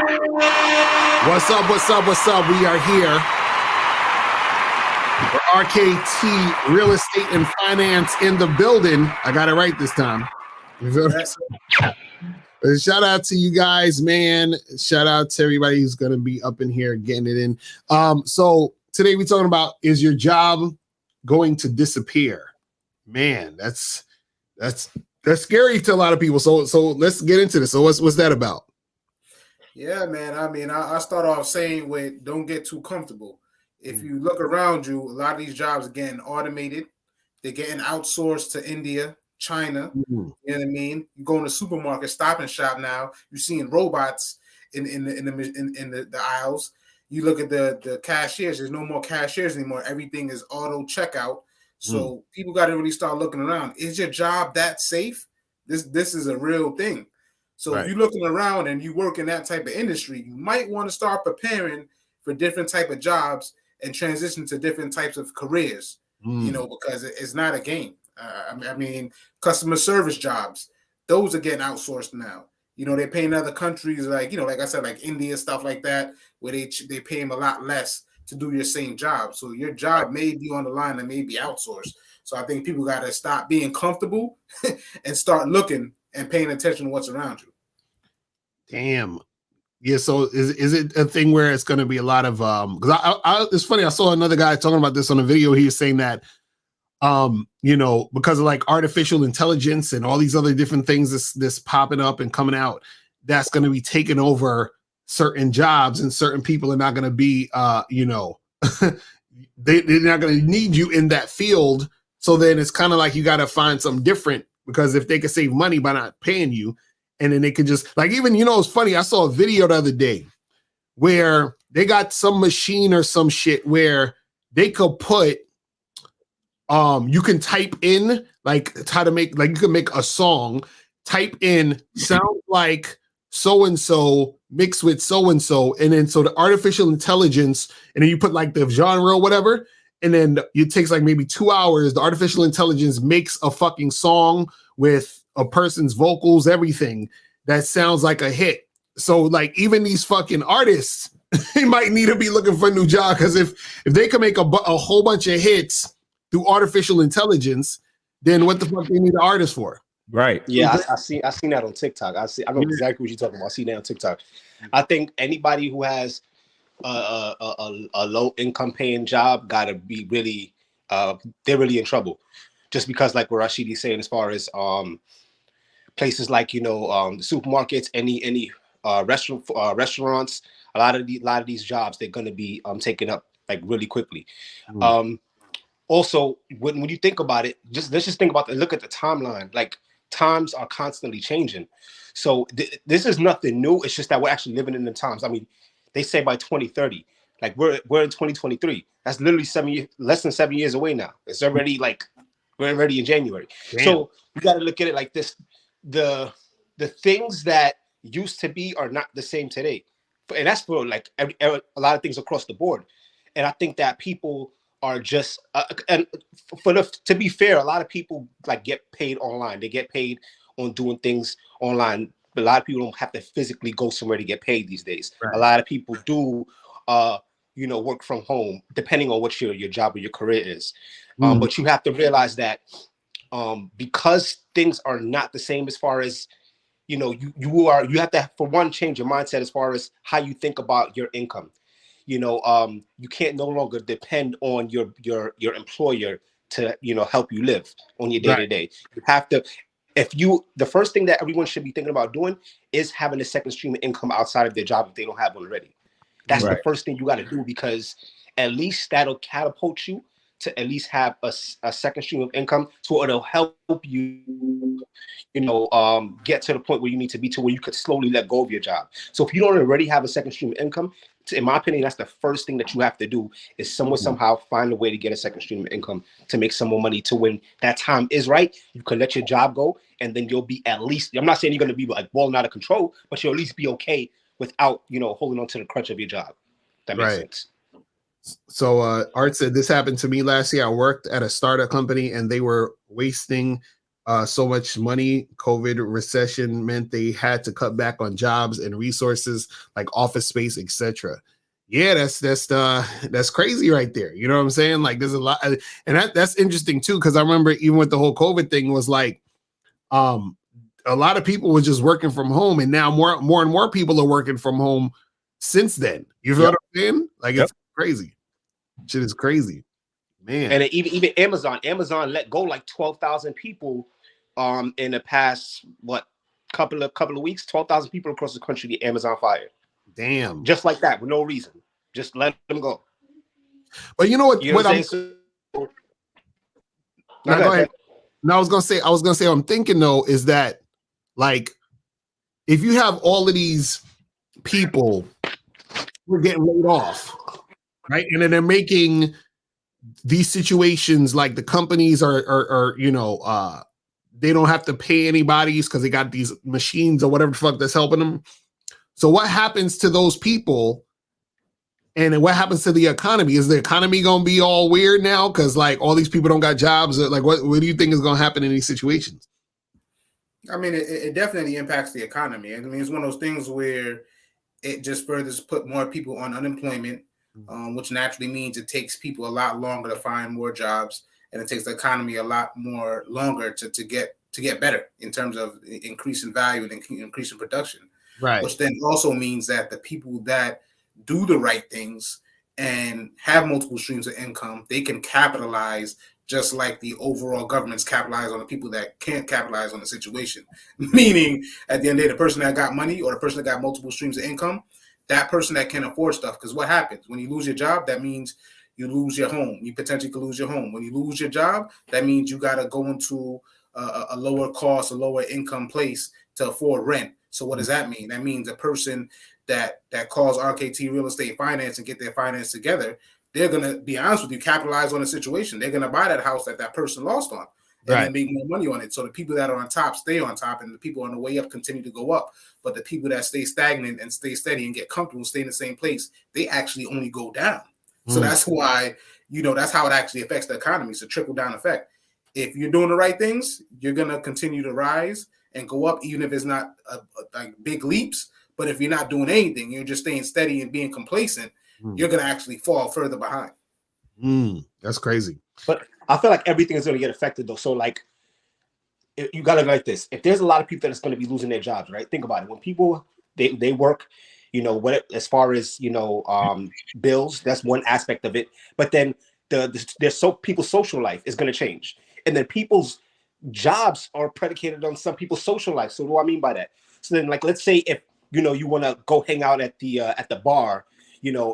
What's up? What's up? What's up? We are here for RKT Real Estate and Finance in the building. I got it right this time. Shout out to you guys, man. Shout out to everybody who's going to be up in here getting it in. So today we're talking about, is your job going to disappear? Man, that's scary to a lot of people. So let's get into this. So what's that about? Yeah, man. I mean, I start off saying don't get too comfortable. If you look around you, a lot of these jobs are getting automated. They're getting outsourced to India, China. You know what I mean? You go in the supermarket, Stop and Shop now. You're seeing robots in the aisles. You look at the cashiers. There's no more cashiers anymore. Everything is auto checkout. So people got to really start looking around. Is your job that safe? This is a real thing. So if you're looking around and you work in that type of industry, you might want to start preparing for different type of jobs and transition to different types of careers, you know, because it's not a game. I mean, customer service jobs, those are getting outsourced now. You know, they're paying other countries like, you know, like I said, like India, stuff like that, where they pay them a lot less to do your same job. So your job may be on the line and may be outsourced. So I think people got to stop being comfortable and start looking and paying attention to what's around you. Damn. Yeah. So is it a thing where it's going to be a lot of because it's funny, I saw another guy talking about this on a video. He was saying that you know, because of like artificial intelligence and all these other different things this popping up and coming out, that's going to be taking over certain jobs, and certain people are not going to be you know, they're not going to need you in that field. So then it's kind of like you got to find something different, because if they can save money by not paying you, and then they could just like, even, you know, it's funny. I saw a video the other day where they got some machine or some shit where they could put, you can type in like how to make, like you can make a song, type in sound like so-and-so mixed with so-and-so. And then so the artificial intelligence, and then you put like the genre or whatever. And then it takes like maybe 2 hours. The artificial intelligence makes a fucking song with a person's vocals, everything that sounds like a hit. So like even these fucking artists, they might need to be looking for a new job, because if they can make a whole bunch of hits through artificial intelligence, then what the fuck they need an artist for? Right. Yeah, I seen that on TikTok. I know exactly what you're talking about. I see that on TikTok. I think anybody who has a low income paying job gotta be really they're really in trouble, just because like what Rashidi's saying, as far as places like, you know, the supermarkets, any restaurants, a lot of these jobs, they're gonna be taken up like really quickly. Also, when you think about it, let's just think about look at the timeline. Like, times are constantly changing. So this is nothing new. It's just that we're actually living in the times. I mean, they say by 2030, like we're in 2023. That's literally less than 7 years away now. It's already like we're already in January. Damn. So we got to look at it like this: the things that used to be are not the same today, and that's for like a lot of things across the board. And I think that people are just and to be fair, a lot of people like get paid online. They get paid on doing things online. But a lot of people don't have to physically go somewhere to get paid these days. Right. A lot of people do, you know, work from home, depending on what your job or your career is. But you have to realize that because things are not the same, as far as, you know, you have to, for one, change your mindset as far as how you think about your income. You know, you can't no longer depend on your employer to, you know, help you live on your day to day. You have to. The first thing that everyone should be thinking about doing is having a second stream of income outside of their job if they don't have one already. That's the first thing you got to do, because at least that'll catapult you to at least have a second stream of income, so it'll help you, you know, get to the point where you need to be, to where you could slowly let go of your job. So if you don't already have a second stream of income, in my opinion, that's the first thing that you have to do, is somehow find a way to get a second stream of income to make some more money, to when that time is right, you can let your job go, and then you'll be at least, I'm not saying you're going to be like balling out of control, but you'll at least be okay without, you know, holding on to the crutch of your job. That makes sense. So Art said, this happened to me last year. I worked at a startup company and they were wasting so much money. COVID recession meant they had to cut back on jobs and resources like office space, etc. Yeah, that's crazy right there. You know what I'm saying? Like there's a lot, and that's interesting too, because I remember even with the whole COVID thing was like, a lot of people were just working from home, and now more and more people are working from home since then. You feel what I'm saying? Like it's crazy. Shit is crazy, man. And even Amazon let go like 12,000 people in the past couple of weeks. 12,000 people across the country the Amazon fired. Damn. Just like that, with no reason. Just let them go. But you know what? You know what I'm no, go ahead. No, I was gonna say what I'm thinking though is that, like, if you have all of these people who are getting laid off, right, and then they're making these situations like the companies are you know, they don't have to pay anybody because they got these machines or whatever the fuck that's helping them. So what happens to those people? And what happens to the economy? Is the economy going to be all weird now? Because like all these people don't got jobs. Like what do you think is going to happen in these situations? I mean, it definitely impacts the economy. I mean, it's one of those things where it just further put more people on unemployment, which naturally means it takes people a lot longer to find more jobs, and it takes the economy a lot more longer to get better in terms of increasing value and increasing production. Right. Which then also means that the people that do the right things and have multiple streams of income, they can capitalize just like the overall governments capitalize on the people that can't capitalize on the situation. Meaning, at the end of the day, the person that got money or the person that got multiple streams of income, that person that can afford stuff. Because what happens when you lose your job? That means you lose your home. You potentially could lose your home. When you lose your job, that means you got to go into a lower cost, a lower income place to afford rent. So what does that mean? That means a person that calls RKT Real Estate Finance and get their finance together, they're going to be honest with you, capitalize on the situation. They're going to buy that house that person lost on and then make more money on it. So the people that are on top stay on top, and the people on the way up continue to go up. But the people that stay stagnant and stay steady and get comfortable, stay in the same place, they actually only go down. So that's why, that's how it actually affects the economy. It's a trickle down effect. If you're doing the right things, you're going to continue to rise and go up, even if it's not like big leaps. But if you're not doing anything, you're just staying steady and being complacent, you're going to actually fall further behind. That's crazy. But I feel like everything is going to get affected, though. So, like, you got to look like this. If there's a lot of people that's going to be losing their jobs, right? Think about it. When people, they work, as far as, bills, that's one aspect of it. But then people's social life is going to change. And then people's jobs are predicated on some people's social life. So what do I mean by that? So then, like, let's say if you want to go hang out at the bar,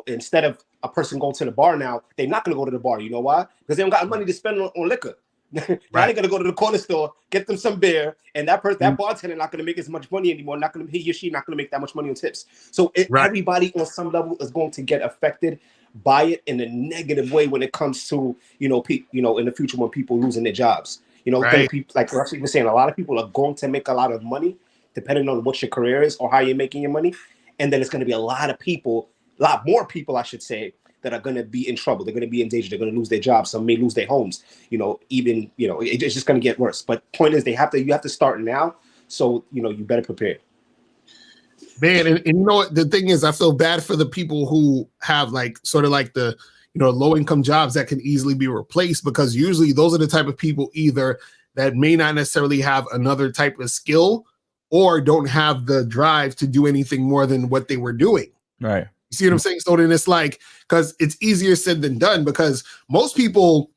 instead of a person going to the bar now, they're not going to go to the bar. You know why? Because they don't got money to spend on liquor. Now they're going to go to the corner store, get them some beer, and that bartender not going to make as much money anymore. He or she not going to make that much money on tips. So everybody on some level is going to get affected by it in a negative way when it comes to in the future when people losing their jobs. People, like Rusty was saying, a lot of people are going to make a lot of money depending on what your career is or how you're making your money. And then it's going to be a lot more people, I should say, that are going to be in trouble. They're going to be in danger. They're going to lose their jobs. Some may lose their homes. It's just going to get worse. But point is, you have to start now. So, you better prepare. Man, and the thing is, I feel bad for the people who have like sort of like the low income jobs that can easily be replaced, because usually those are the type of people either that may not necessarily have another type of skill or don't have the drive to do anything more than what they were doing. Right. You see what I'm saying? So then it's like, because it's easier said than done, because most people,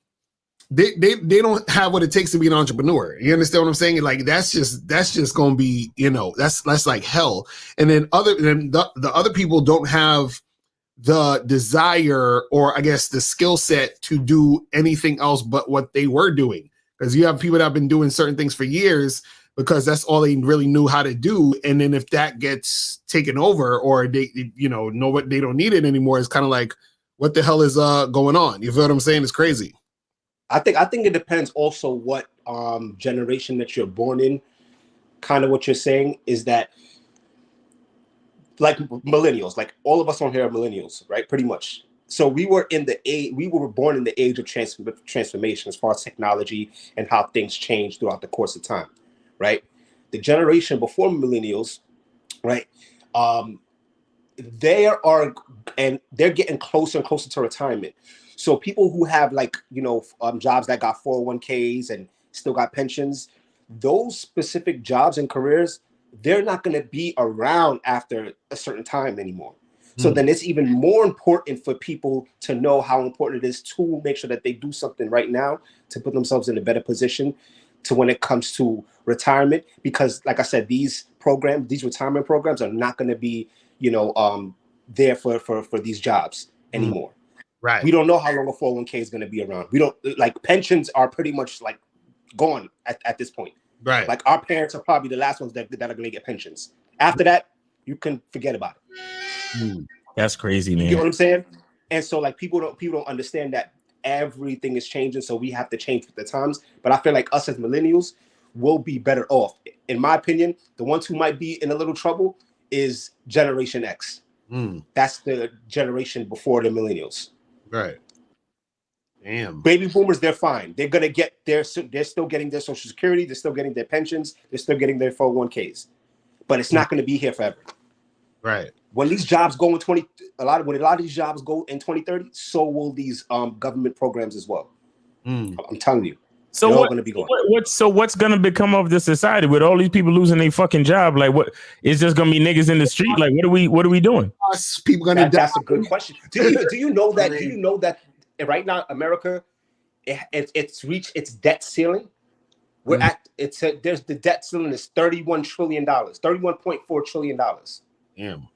they don't have what it takes to be an entrepreneur. You understand what I'm saying? Like, that's just going to be, that's like hell. And then the other people don't have the desire, or I guess the skill set to do anything else but what they were doing. Because you have people that have been doing certain things for years because that's all they really knew how to do. And then if that gets taken over, or they know what they don't need it anymore, it's kind of like, what the hell is going on? You feel what I'm saying? It's crazy. I think it depends also what generation that you're born in. Kind of what you're saying is that, like, millennials, like all of us on here are millennials, right? Pretty much. So we were born in the age of transformation as far as technology and how things change throughout the course of time, right? The generation before millennials, right? They're getting closer and closer to retirement. So people who have jobs that got 401ks and still got pensions, those specific jobs and careers, they're not going to be around after a certain time anymore. So then it's even more important for people to know how important it is to make sure that they do something right now to put themselves in a better position to when it comes to retirement. Because like I said, these retirement programs are not going to be, there for these jobs anymore. Right. We don't know how long a 401k is going to be around. We don't pensions are pretty much gone at this point. Right. Like our parents are probably the last ones that are going to get pensions. After that, you can forget about it. That's crazy, man. You know what I'm saying? And so people don't understand that everything is changing. So we have to change with the times. But I feel like us as millennials will be better off. In my opinion, the ones who might be in a little trouble is Generation X. That's the generation before the millennials. Right. Damn. Baby boomers, they're fine. They're gonna get they're still getting their Social Security. They're still getting their pensions. They're still getting their 401ks. But it's not going to be here forever. Right. When these jobs go in a lot of these jobs go in 2030, so will these government programs as well. I'm telling you. So they're all going to be going. What's going to become of this society with all these people losing their fucking job? Like, what? It's just going to be niggas in the street. Like, what are we doing? People going to die. That's a good question. Do you know that? Do you know that right now America, it's reached its debt ceiling? We're there's the debt ceiling is $31 trillion, $31.4 trillion. Damn.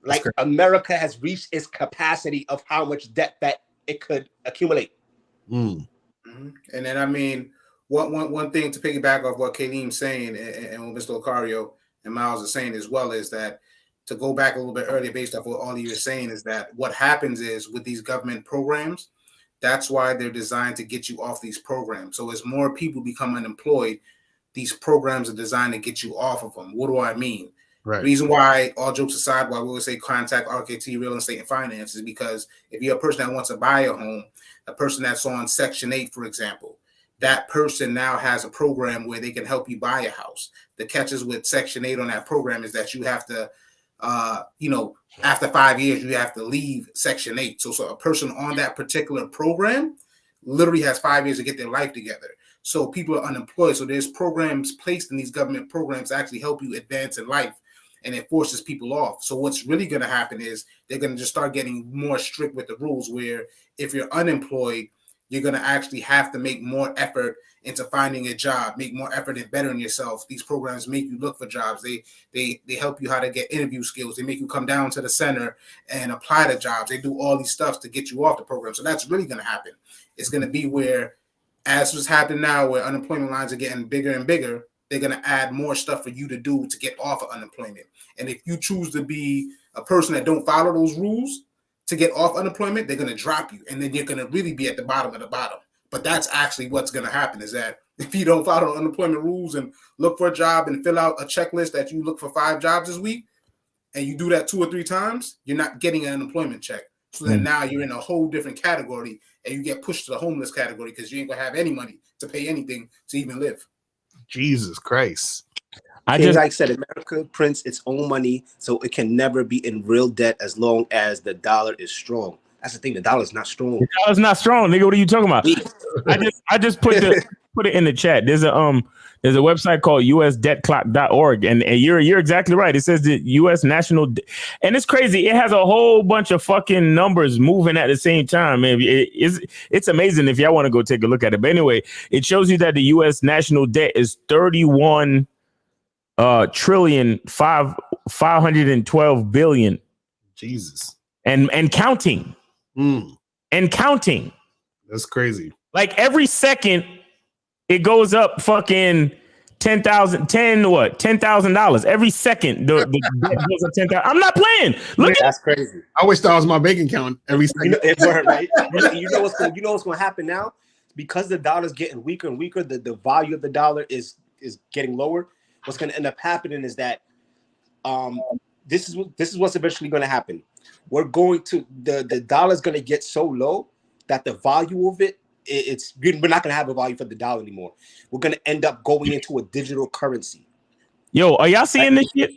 Like America has reached its capacity of how much debt that it could accumulate. And then I mean, one thing to piggyback off what Kaleem's saying and what Mr. Lucario and Miles are saying as well is that to go back a little bit earlier based off what all you were saying is that what happens is with these government programs, that's why they're designed to get you off these programs. So as more people become unemployed, these programs are designed to get you off of them. What do I mean? Right. Reason why, all jokes aside, why we always say contact RKT Real Estate and Finance is because if you're a person that wants to buy a home, a person that's on Section 8, for example, that person now has a program where they can help you buy a house. The catches with Section 8 on that program is that you have to, after 5 years, you have to leave Section 8. So a person on that particular program literally has 5 years to get their life together. So people are unemployed. So there's programs placed in these government programs to actually help you advance in life. And it forces people off. So what's really going to happen is they're going to just start getting more strict with the rules where if you're unemployed, you're going to actually have to make more effort into finding a job, make more effort in bettering yourself. These programs make you look for jobs. They help you how to get interview skills. They make you come down to the center and apply to jobs. They do all these stuff to get you off the program. So that's really going to happen. It's going to be where, as what's happening now, where unemployment lines are getting bigger and bigger, they're going to add more stuff for you to do to get off of unemployment. And if you choose to be a person that don't follow those rules to get off unemployment, they're going to drop you. And then you're going to really be at the bottom of the bottom. But that's actually what's going to happen is that if you don't follow unemployment rules and look for a job and fill out a checklist that you look for 5 jobs this week, and you do that 2 or 3 times, you're not getting an unemployment check. So then now you're in a whole different category and you get pushed to the homeless category because you ain't going to have any money to pay anything to even live. Jesus Christ. Like I said, America prints its own money, so it can never be in real debt as long as the dollar is strong. That's the thing. The dollar is not strong. The dollar's not strong, nigga. What are you talking about? I just put it in the chat. There's a website called usdebtclock.org, and you're exactly right. It says the U.S. national, and it's crazy. It has a whole bunch of fucking numbers moving at the same time. Man, it's amazing if y'all want to go take a look at it. But anyway, it shows you that the U.S. national debt is 31 trillion 512 billion. Jesus. And counting. And counting. That's crazy. Like every second it goes up fucking $10,000 every second. The debt goes up 10,000. I'm not playing. Look, that's crazy. I wish that was my bank account every second. It's right. You know what's going to happen now? Because the dollar's getting weaker and weaker, the value of the dollar is getting lower. What's going to end up happening is that this is what's eventually going to happen. We're going to the dollar's going to get so low that the value of it, we're not going to have a value for the dollar anymore. We're going to end up going into a digital currency. Yo, are y'all seeing this shit?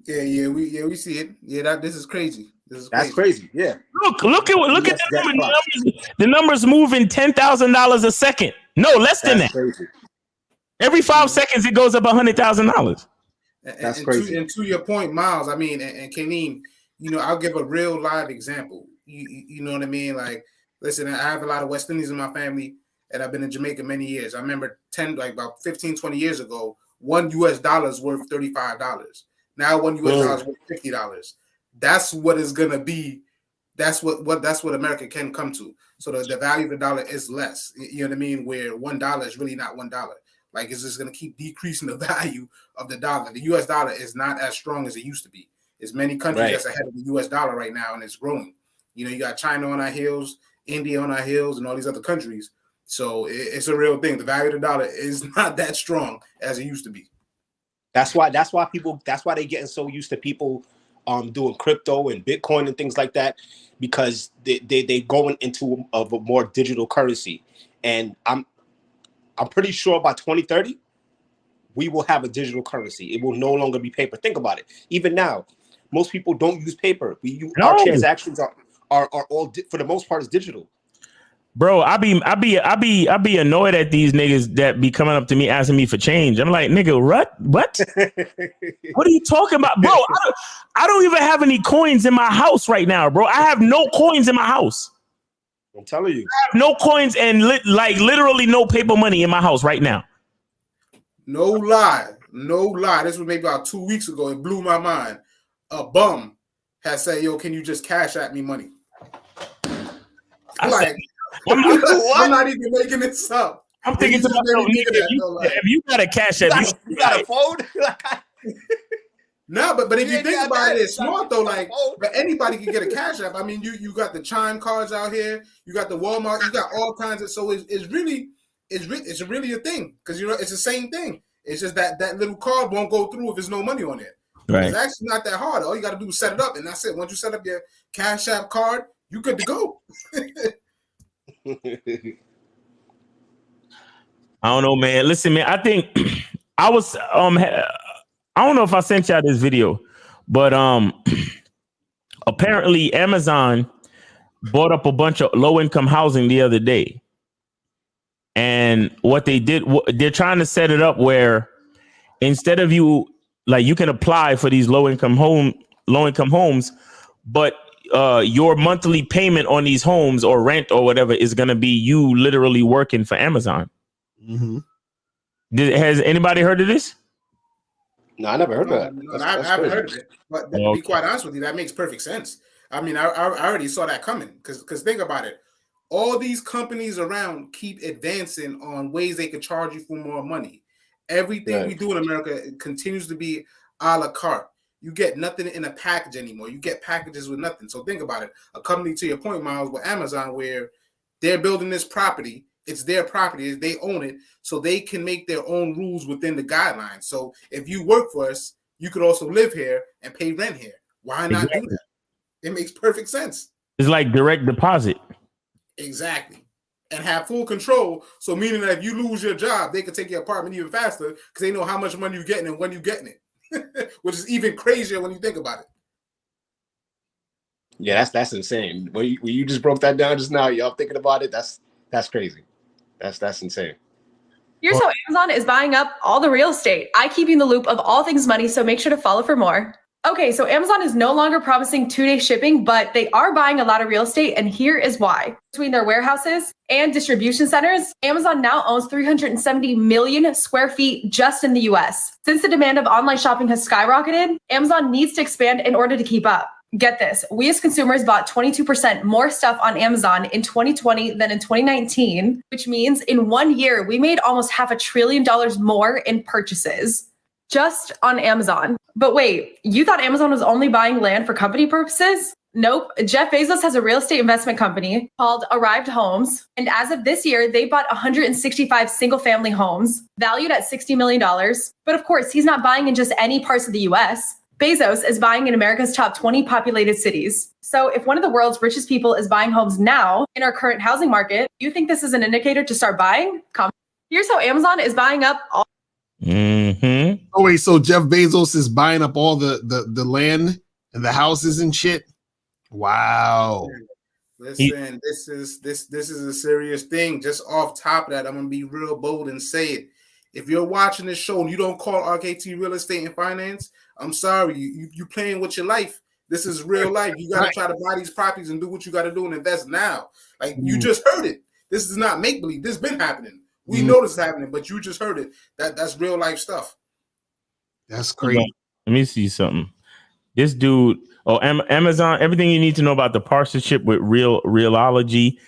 Yeah, we see it. Yeah, this is crazy. That's crazy. Yeah. Look at the numbers. The numbers moving $10,000 a second. No, less than that. Crazy. Every 5 seconds, it goes up $100,000. That's crazy. And to your point, Miles, I mean, and Kaneem, I'll give a real live example. You know what I mean? Like, listen, I have a lot of West Indies in my family, and I've been in Jamaica many years. I remember about 15, 20 years ago, $1 US worth $35. Now $1 US worth $50. That's what it's gonna be. That's what America can come to. So the value of the dollar is less. You know what I mean? Where $1 is really not $1. Like, it's just gonna keep decreasing the value of the dollar. The US dollar is not as strong as it used to be. There's many countries that's ahead of the US dollar right now, and it's growing. You got China on our heels, India on our heels, and all these other countries. So it's a real thing. The value of the dollar is not that strong as it used to be. That's why they're getting so used to people doing crypto and Bitcoin and things like that, because they going into a more digital currency. And I'm pretty sure by 2030 we will have a digital currency. It will no longer be paper. Think about it. Even now, most people don't use paper. Our transactions are all for the most part is digital. Bro, I be annoyed at these niggas that be coming up to me asking me for change. I'm like, nigga, what? What are you talking about, bro? I don't even have any coins in my house right now, bro. I have no coins in my house. I'm telling you, I have no coins and literally no paper money in my house right now. No lie. This was maybe about 2 weeks ago. It blew my mind. A bum has said, "Yo, can you just cash at me money?" I'm not even making this up. I'm thinking to myself, if you got a cash app, you got a phone. No, but if you think about it, it's smart though. Like, but anybody can get a cash app. I mean, you got the Chime cards out here. You got the Walmart. You got all kinds of. So it's really a thing, because it's the same thing. It's just that little card won't go through if there's no money on it. Right. It's actually not that hard. All you got to do is set it up, and that's it. Once you set up your Cash App card, you good to go. I don't know, man. Listen, man. I think I was I don't know if I sent y'all this video, but apparently Amazon bought up a bunch of low-income housing the other day. And what they did, they're trying to set it up where instead of you can apply for these low-income homes, but your monthly payment on these homes or rent or whatever is going to be you literally working for Amazon. Mm-hmm. Has anybody heard of this? No, I never heard of that. I haven't heard of it. But to be quite honest with you, that makes perfect sense. I mean, I already saw that coming, because think about it. All these companies around keep advancing on ways they can charge you for more money. Everything we do in America continues to be a la carte. You get nothing in a package anymore. You get packages with nothing. So think about it. A company, to your point, Miles, with Amazon, where they're building this property. It's their property. They own it. So they can make their own rules within the guidelines. So if you work for us, you could also live here and pay rent here. Why not do that? It makes perfect sense. It's like direct deposit. Exactly. And have full control. So meaning that if you lose your job, they can take your apartment even faster because they know how much money you're getting and when you're getting it, which is even crazier when you think about it. Yeah, that's insane. When you just broke that down just now, y'all thinking about it, that's crazy. That's insane. Here's how Amazon is buying up all the real estate. I keep you in the loop of all things money, so make sure to follow for more. Okay, so Amazon is no longer promising 2-day shipping, but they are buying a lot of real estate, and here is why. Between their warehouses and distribution centers, Amazon now owns 370 million square feet just in the US. Since the demand of online shopping has skyrocketed, Amazon needs to expand in order to keep up. Get this, we as consumers bought 22% more stuff on Amazon in 2020 than in 2019, which means in 1 year, we made almost $500 billion more in purchases just on Amazon. But wait, you thought Amazon was only buying land for company purposes? Nope. Jeff Bezos has a real estate investment company called Arrived Homes. And as of this year, they bought 165 single family homes valued at $60 million. But of course, he's not buying in just any parts of the US. Bezos is buying in America's top 20 populated cities. So if one of the world's richest people is buying homes now in our current housing market, you think this is an indicator to start buying? Here's how Amazon is buying up all. Oh wait, so Jeff Bezos is buying up all the land and the houses and shit. Wow. Listen, this is a serious thing. Just off top of that, I'm gonna be real bold and say it. If you're watching this show and you don't call RKT Real Estate and Finance, I'm sorry, you playing with your life. This is real life. You gotta try to buy these properties and do what you gotta do and invest now. Like you just heard it. This is not make believe. This has been happening. We know this is happening, but you just heard it. That's real life stuff. That's crazy. Let me see something. This dude, Amazon, everything you need to know about the partnership with Realology.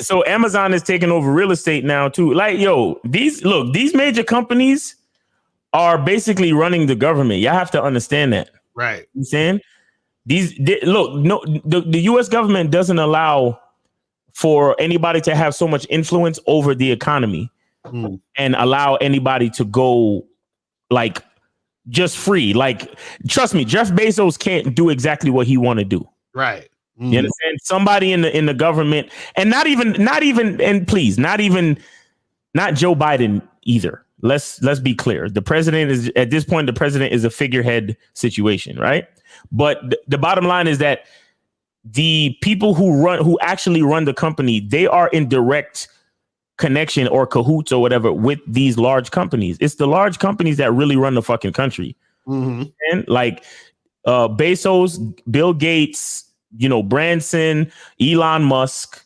So Amazon is taking over real estate now too. Like, yo, these major companies are basically running the government. Y'all have to understand that. Right. You saying? The US government doesn't allow for anybody to have so much influence over the economy and allow anybody to go like just free. Like, trust me, Jeff Bezos can't do exactly what he want to do. Right. You understand? Somebody in the government, and not even, and please, not Joe Biden either. Let's be clear. The president is at this point, the president is a figurehead situation, right? But the bottom line is that the people who actually run the company, they are in direct connection or cahoots or whatever with these large companies. It's the large companies that really run the fucking country. And like Bezos, Bill Gates, Branson, Elon Musk,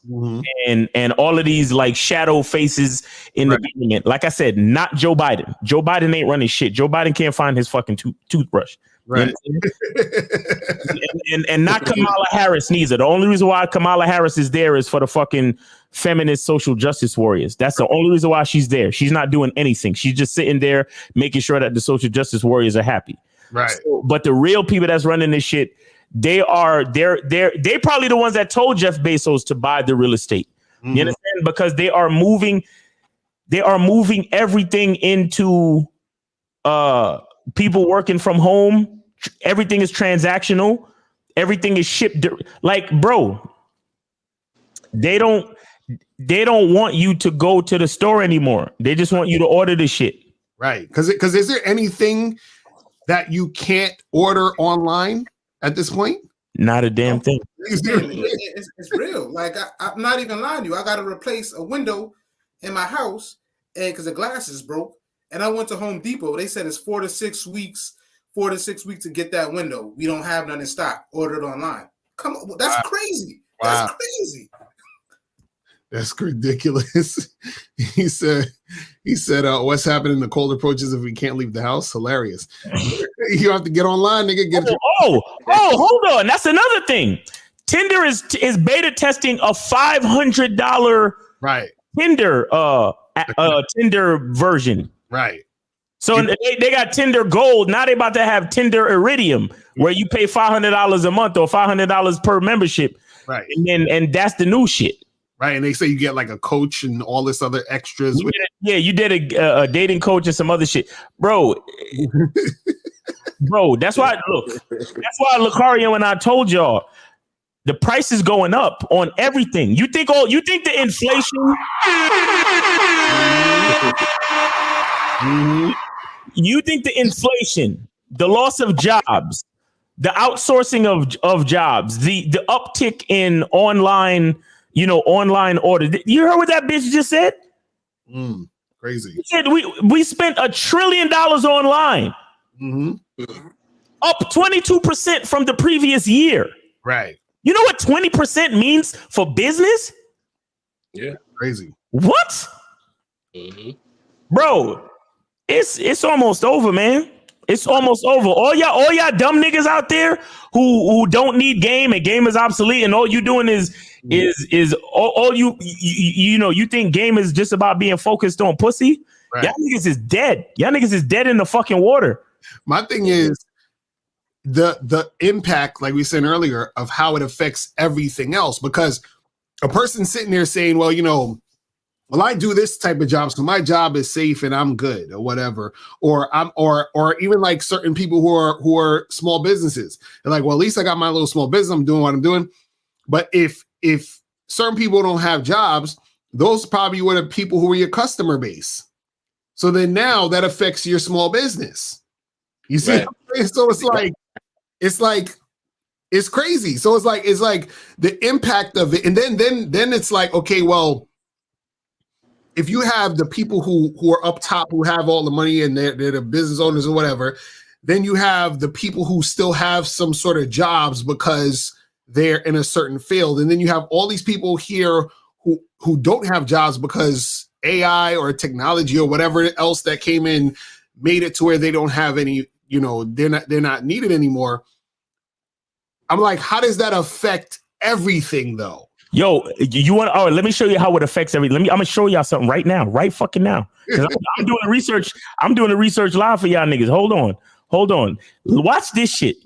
and all of these like shadow faces in the government. Like I said, not Joe Biden. Joe Biden ain't running shit. Joe Biden can't find his fucking toothbrush. Right. and not Kamala Harris neither. The only reason why Kamala Harris is there is for the fucking feminist social justice warriors. That's the only reason why she's there. She's not doing anything. She's just sitting there making sure that the social justice warriors are happy. Right. So, but the real people that's running this shit, they're probably the ones that told Jeff Bezos to buy the real estate. You understand? Because they are moving everything into people working from home. Everything is transactional. Everything is shipped. Like, bro, they don't want you to go to the store anymore. They just want you to order the shit. Right. Because is there anything that you can't order online at this point? Not a damn thing. It's real. Like I'm not even lying to you. I got to replace a window in my house, and because the glass is broke, and I went to Home Depot. They said it's 4 to 6 weeks to get that window. We don't have none in stock. Order it online. Come on, that's crazy. Wow. That's crazy. That's ridiculous. He said, what's happening in the cold approaches if we can't leave the house? Hilarious. You have to get online, nigga. Hold on. That's another thing. Tinder is beta testing a $500 Tinder version. Right. So they got Tinder Gold. Now they about to have Tinder Iridium, where you pay $500 a month or $500 per membership. Right. And that's the new shit. Right. And they say you get like a coach and all this other extras. You did a dating coach and some other shit. Bro, that's why Lucario and I told y'all the price is going up on everything. You think the inflation you think the inflation, the loss of jobs, the outsourcing of jobs, the uptick in online order. You heard what that bitch just said? Crazy. She said we spent $1 trillion online. Up 22% from the previous year. Right. You know what 20% means for business? Yeah. Crazy. What? Bro, it's almost over, man. It's almost over. All y'all dumb niggas out there who don't need game and game is obsolete and all you doing is all you think game is just about being focused on pussy. Right. Y'all niggas is dead. Y'all niggas is dead in the fucking water. My thing is the impact, like we said earlier, of how it affects everything else. Because a person sitting there saying, well, well, I do this type of job, so my job is safe and I'm good or whatever. Or or even like certain people who are small businesses. They're like, well, at least I got my little small business. I'm doing what I'm doing. But if certain people don't have jobs, those probably were the people who were your customer base. So then now that affects your small business. You see, right. So it's crazy. So it's like the impact of it, and then it's like, okay, well, if you have the people who are up top who have all the money and they're the business owners or whatever, then you have the people who still have some sort of jobs because they're in a certain field, and then you have all these people here who don't have jobs because AI or technology or whatever else that came in made it to where they don't have any, they're not needed anymore. I'm like, how does that affect everything though? Yo, you want? Oh, let me show you how it affects everything. I'm gonna show y'all something right now, right fucking now. I'm doing the research. I'm doing the research live for y'all niggas. Hold on. Watch this shit.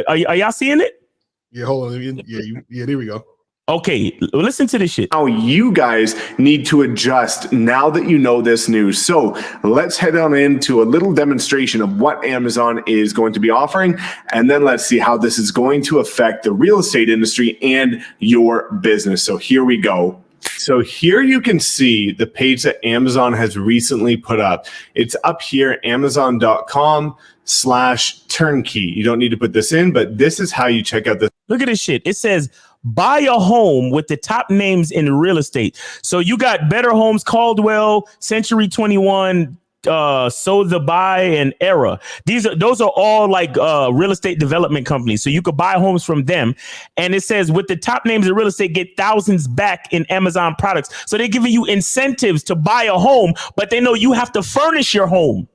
Are y'all seeing it? Yeah, hold on. Yeah, there we go. Okay, listen to this shit. Now you guys need to adjust now that you know this news. So let's head on into a little demonstration of what Amazon is going to be offering, and then let's see how this is going to affect the real estate industry and your business. So here we go. So here you can see the page that Amazon has recently put up. It's up here, amazon.com/turnkey. You don't need to put this in, but this is how you check out the. Look at this shit. It says, buy a home with the top names in real estate. So you got Better Homes, Caldwell, Century 21, Sotheby's, and Era. Those are all like real estate development companies. So you could buy homes from them. And it says, with the top names in real estate, get thousands back in Amazon products. So they're giving you incentives to buy a home, but they know you have to furnish your home.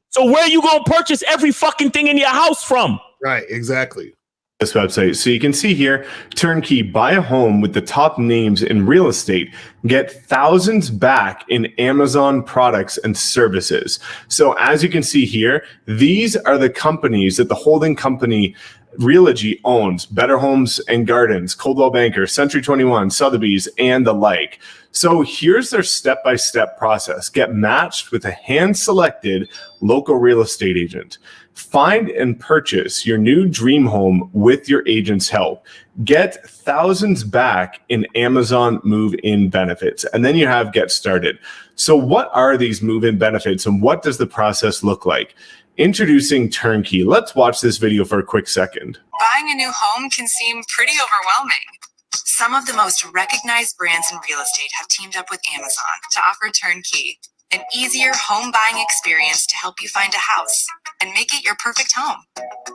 So where are you going to purchase every fucking thing in your house from? Right, exactly. This website. So you can see here, turnkey, buy a home with the top names in real estate, get thousands back in Amazon products and services. So as you can see here, these are the companies that the holding company Realogy owns: Better Homes and Gardens, Coldwell Banker, Century 21, Sotheby's, and the like. So here's their step-by-step process. Get matched with a hand-selected local real estate agent. Find and purchase your new dream home with your agent's help. Get thousands back in Amazon move-in benefits. And then you have Get Started. So what are these move-in benefits and what does the process look like? Introducing Turnkey. Let's watch this video for a quick second. Buying a new home can seem pretty overwhelming. Some of the most recognized brands in real estate have teamed up with Amazon to offer Turnkey, an easier home buying experience to help you find a house and make it your perfect home.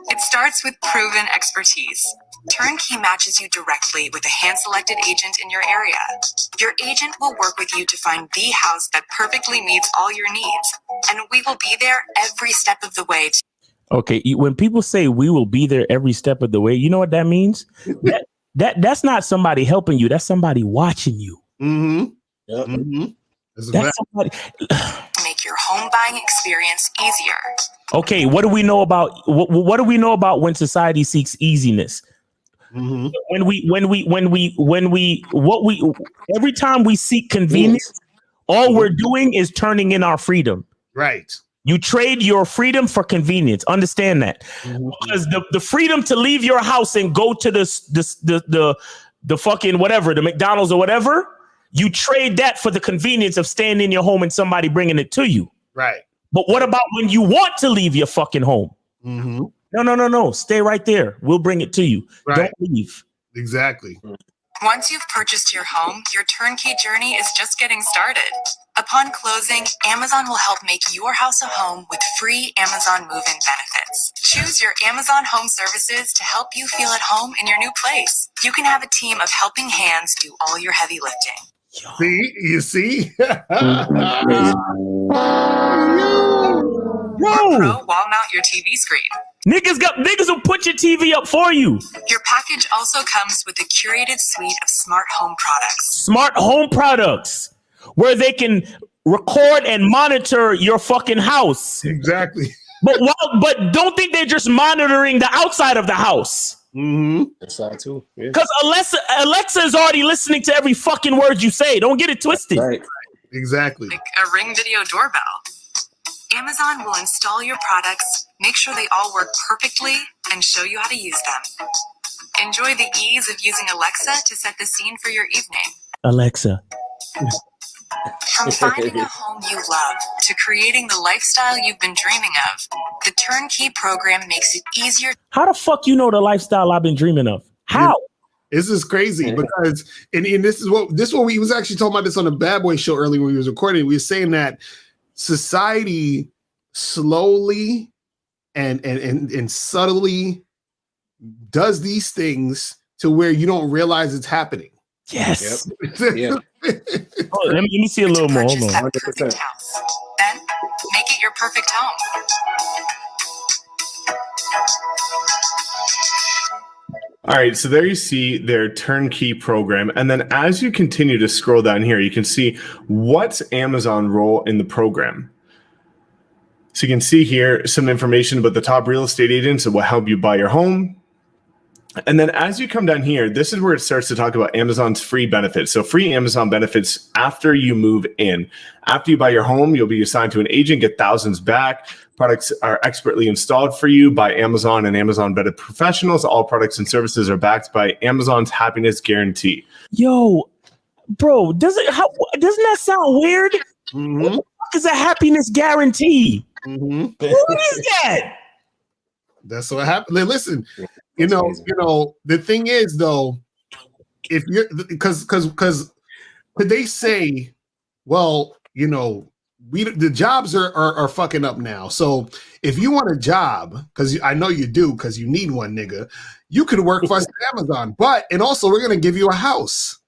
It starts with proven expertise. Turnkey matches you directly with a hand-selected agent in your area. Your agent will work with you to find the house that perfectly meets all your needs, and we will be there every step of the way. Okay, when people say we will be there every step of the way, you know what that means? That's not somebody helping you. That's somebody watching you. Mm-hmm. Yep. Mm-hmm. That's somebody. Make your home buying experience easier. Okay, what do we know about what do we know about when society seeks easiness? Mm-hmm. Every time we seek convenience, all we're doing is turning in our freedom. Right. You trade your freedom for convenience. Understand that. Mm-hmm. Because the freedom to leave your house and go to the fucking whatever, the McDonald's or whatever, you trade that for the convenience of staying in your home and somebody bringing it to you. Right. But what about when you want to leave your fucking home? Mm-hmm. No. Stay right there. We'll bring it to you. Right. Don't leave. Exactly. Once you've purchased your home, your turnkey journey is just getting started. Upon closing, Amazon will help make your house a home with free Amazon move-in benefits. Choose your Amazon Home Services to help you feel at home in your new place. You can have a team of helping hands do all your heavy lifting. See? You see? Pro wall mount your TV screen. Niggas will put your TV up for you. Your package also comes with a curated suite of smart home products. Smart home products where they can record and monitor your fucking house. Exactly. But don't think they're just monitoring the outside of the house. Mm-hmm. That's that too. Yeah. Because Alexa is already listening to every fucking word you say. Don't get it twisted. Right. Exactly. Like a Ring Video doorbell. Amazon will install your products, make sure they all work perfectly, and show you how to use them. Enjoy the ease of using Alexa to set the scene for your evening. Alexa. From finding a home you love to creating the lifestyle you've been dreaming of, the Turnkey program makes it easier. How the fuck you know the lifestyle I've been dreaming of? How? This is crazy because, and this is what we was actually talking about this on the Bad Boy show earlier when we was recording. We were saying that society slowly and subtly does these things to where you don't realize it's happening. Yes. Yep. Yeah. Oh, let me see a little more. Hold Purchase on. that perfect house. Then make it your perfect home. All right, so there you see their turnkey program. And then as you continue to scroll down here, you can see what's Amazon role in the program. So you can see here some information about the top real estate agents that will help you buy your home. And then as you come down here, this is where it starts to talk about Amazon's free benefits. So free Amazon benefits after you move in. After you buy your home, you'll be assigned to an agent, get thousands back. Products are expertly installed for you by Amazon and Amazon vetted professionals. All products and services are backed by Amazon's happiness guarantee. Yo, bro, doesn't that sound weird? Mm-hmm. What the fuck is a happiness guarantee? Mm-hmm. What is that? That's what happened. Listen, you know, the thing is though, if you're because could they say, well, you know, the jobs are fucking up now. So if you want a job, because I know you do, because you need one, nigga, you could work for us at Amazon. And also we're gonna give you a house.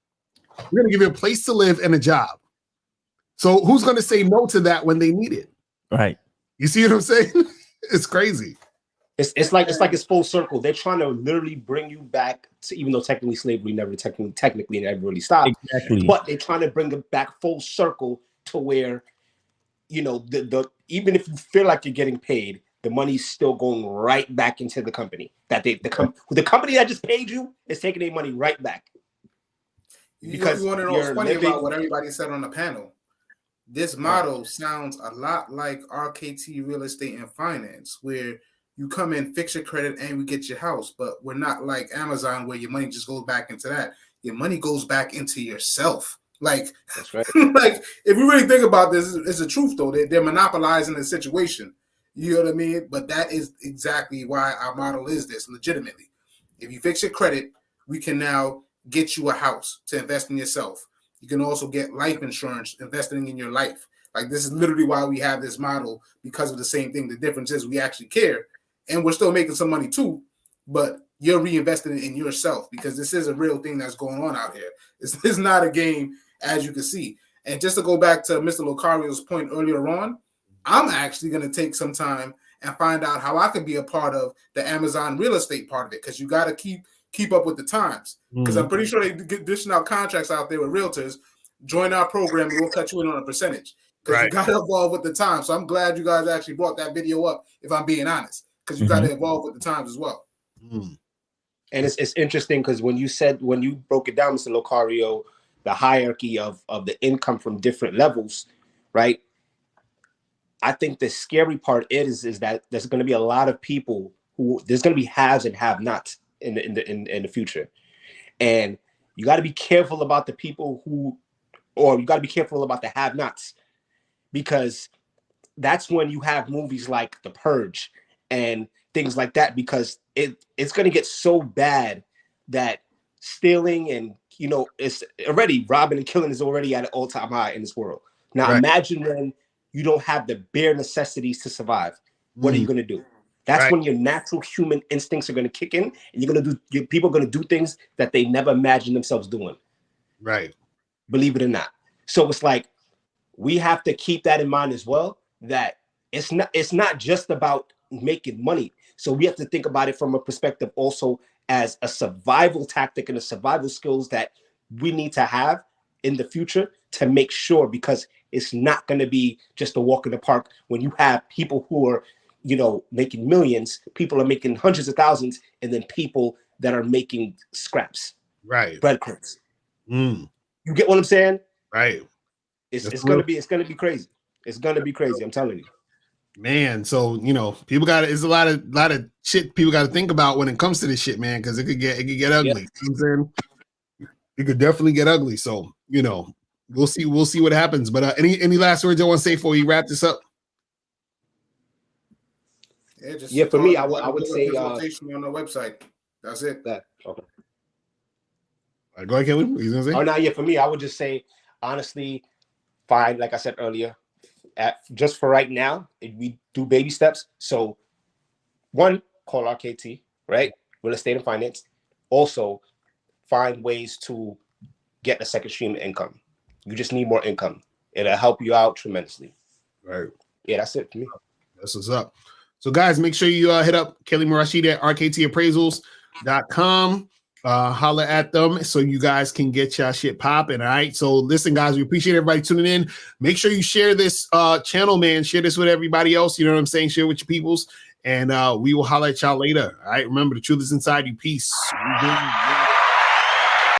We're gonna give you a place to live and a job. So who's gonna say no to that when they need it? Right. You see what I'm saying? It's crazy. It's like it's full circle. They're trying to literally bring you back to, even though technically slavery never technically never really stopped. Exactly. But they're trying to bring it back full circle to where, you know, the even if you feel like you're getting paid, the money's still going right back into the company. That the company that just paid you is taking their money right back. Because you want to know what's funny about what everybody said on the panel. This model sounds a lot like RKT Real Estate and Finance, where you come in, fix your credit, and we get your house. But we're not like Amazon, where your money just goes back into that. Your money goes back into yourself. Like, that's right. Like, if you really think about this, it's the truth, though. They're monopolizing the situation. You know what I mean? But that is exactly why our model is this, legitimately. If you fix your credit, we can now get you a house to invest in yourself. You can also get life insurance, investing in your life. Like, this is literally why we have this model, because of the same thing. The difference is we actually care, and we're still making some money too, but you're reinvesting in yourself, because this is a real thing that's going on out here. It's not a game, as you can see. And just to go back to Mr. Locario's point earlier on, I'm actually going to take some time and find out how I could be a part of the Amazon real estate part of it, because you got to keep up with the times. Because I'm pretty sure they get dishing out contracts out there with realtors. Join our program, we'll cut you in on a percentage. Because you got to evolve with the times. So I'm glad you guys actually brought that video up, if I'm being honest, because you got to evolve with the times as well. And it's interesting because when you broke it down, Mr. Locario, the hierarchy of the income from different levels, right? I think the scary part is that there's going to be a lot of people who there's going to be haves and have-nots in the future, and you got to be careful about the people you got to be careful about the have-nots, because that's when you have movies like The Purge and things like that, because it's going to get so bad that stealing and, you know, it's already robbing and killing is already at an all-time high in this world. Now imagine when you don't have the bare necessities to survive. What are you going to do? That's when your natural human instincts are going to kick in, and people are going to do things that they never imagined themselves doing. Right. Believe it or not. So it's like, we have to keep that in mind as well, that it's not just about making money. So we have to think about it from a perspective also as a survival tactic and a survival skills that we need to have in the future to make sure, because it's not going to be just a walk in the park when you have people who are, you know, making millions, people are making hundreds of thousands, and then people that are making scraps, Right. breadcrumbs. Mm, You get what I'm saying? right. It's That's gonna real. be crazy. It's gonna be crazy. I'm telling you. Man, so you know, people got it's a lot of shit people got to think about when it comes to this shit, man, because it could get ugly. You know what I'm saying? It could definitely get ugly. So you know, we'll see what happens. But any last words I want to say before we wrap this up? Yeah, For me, I would say consultation on the website. That's it. that. Okay. Go ahead, Kelly. What you gonna say? Oh no, yeah. For me, I would just say honestly, fine. Like I said earlier, just for right now, we do baby steps. So, one, call RKT, right? Real estate and finance. Also, find ways to get a second stream of income. You just need more income. It'll help you out tremendously. Right. Yeah, that's it for me. That's what's up. So, guys, make sure you hit up Kelly Morashid at rktappraisals.com. Holler at them so you guys can get your shit popping. All right. So listen, guys, we appreciate everybody tuning in. Make sure you share this channel, man. Share this with everybody else. You know what I'm saying? Share with your peoples. And we will holler at y'all later. All right. Remember, the truth is inside you. Peace.